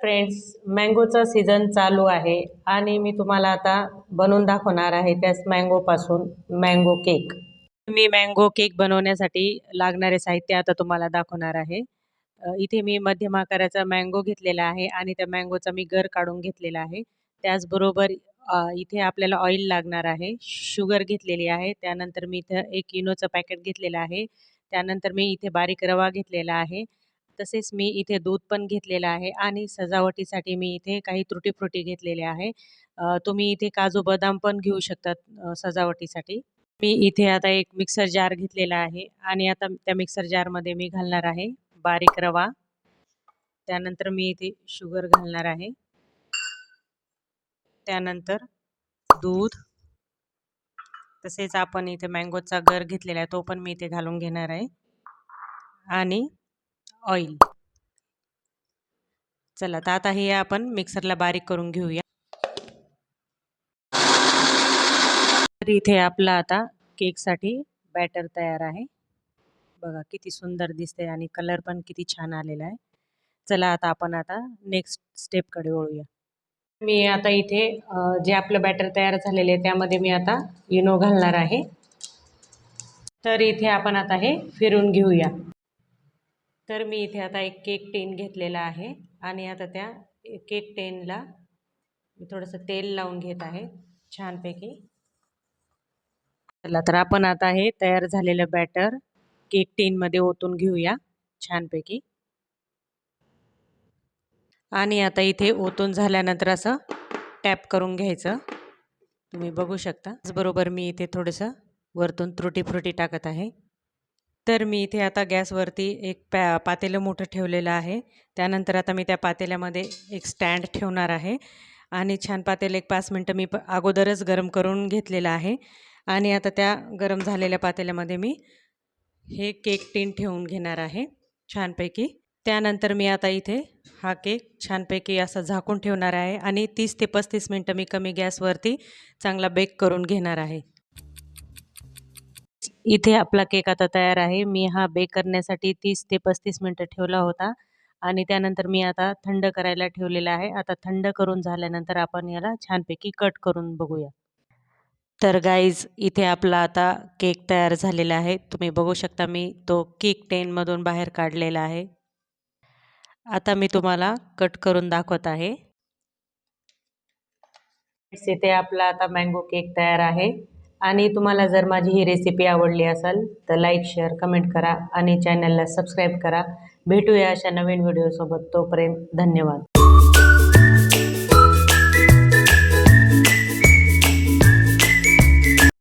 Friends, मँगोचा season चालू आहे आणि मी तुम्हाला आता बनवून दाखवणार आहे त्याच मँगोपासून मँगो केक. मी मँगो केक बनवण्यासाठी लागणारे साहित्य आता तुम्हाला दाखवणार आहे. इथे मी मध्यम आकाराचा मँगो घेतलेला आहे आणि त्या मँगोचा मी गर काढून घेतलेला आहे. त्याचबरोबर इथे आपल्याला ऑइल लागणार आहे, शुगर घेतलेली आहे, त्यानंतर मी इथं 1 इनोचं पॅकेट घेतलेलं आहे, त्यानंतर मी इथे बारीक रवा घेतलेला आहे. तसेच मी इथे दूध पण घेतलेलं आहे आणि सजावटीसाठी मी इथे काही तुटी फ्रुटी घेतलेले आहे. तुम्ही इथे काजू बदाम पण घेऊ शकतात सजावटीसाठी. मी इथे आता एक मिक्सर जार घेतलेला आहे आणि आता त्या मिक्सर जारमध्ये मी घालणार आहे बारीक रवा. त्यानंतर मी इथे शुगर घालणार आहे. त्यानंतर दूध, तसेच आपण इथे मँगोचा गर घेतलेला आहे तो पण मी इथे घालून घेणार आहे आणि ऑइल. चला तर आता हे आपण मिक्सरला बारीक करून घेऊया. तर इथे आपला आता केकसाठी बॅटर तयार आहे. बघा किती सुंदर दिसते आणि कलर पण किती छान आलेला आहे. चला आता नेक्स्ट स्टेपकडे वळूया. मी आता इथे जे आपलं बॅटर तयार झालेले आहे त्यामध्ये मी आता इनो घालणार आहे. तर इथे आपण आता हे फिरून घेऊया. तर मी इथे आता एक केक टेन घेतलेला आहे आणि आता त्या केक टेनला मी थोडंसं तेल लावून घेत आहे छानपैकी. चला तर आपण आता हे तयार झालेलं बॅटर केक टेनमध्ये ओतून घेऊया छानपैकी. आणि आता इथे ओतून झाल्यानंतर असं टॅप करून घ्यायचं. तुम्ही बघू शकता. त्याचबरोबर मी इथे थोडंसं वरतून तुटी फ्रुटी टाकत आहे. तर मी इथे आता गॅसवरती एक पातेलं मोठं ठेवलेलं आहे. त्यानंतर आता मी त्या पातेल्यामध्ये एक स्टँड ठेवणार आहे आणि छान पातेलं एक 5 मिनटं मी अगोदरच गरम करून घेतलेलं आहे. आणि आता त्या गरम झालेल्या पातेल्यामध्ये मी हे केक टीन ठेवून घेणार आहे छानपैकी. त्यानंतर मी आता इथे हा केक छानपैकी असा झाकून ठेवणार आहे आणि 30 ते 35 मिनटं मी कमी गॅसवरती चांगला बेक करून घेणार आहे. इथे आपला केक आता तयार आहे. मी हा बेक करण्यासाठी 30 ते 35 मिनटं ठेवला होता आणि त्यानंतर मी आता थंड करायला ठेवलेला आहे. आता थंड करून झाल्यानंतर आपण याला छानपैकी कट करून बघूया. तर गाईज इथे आपला आता केक तयार झालेला आहे. तुम्ही बघू शकता मी तो केक टेनमधून बाहेर काढलेला आहे. आता मी तुम्हाला कट करून दाखवत आहे. इथे आपला आता मँगो केक तयार आहे आणि तुम्हाला जर माझी ही रेसिपी आवडली असेल तर लाईक, शेअर, कमेंट करा आणि चॅनलला सबस्क्राईब करा. भेटूया अशा नवीन व्हिडिओसोबत. तोपर्यंत धन्यवाद.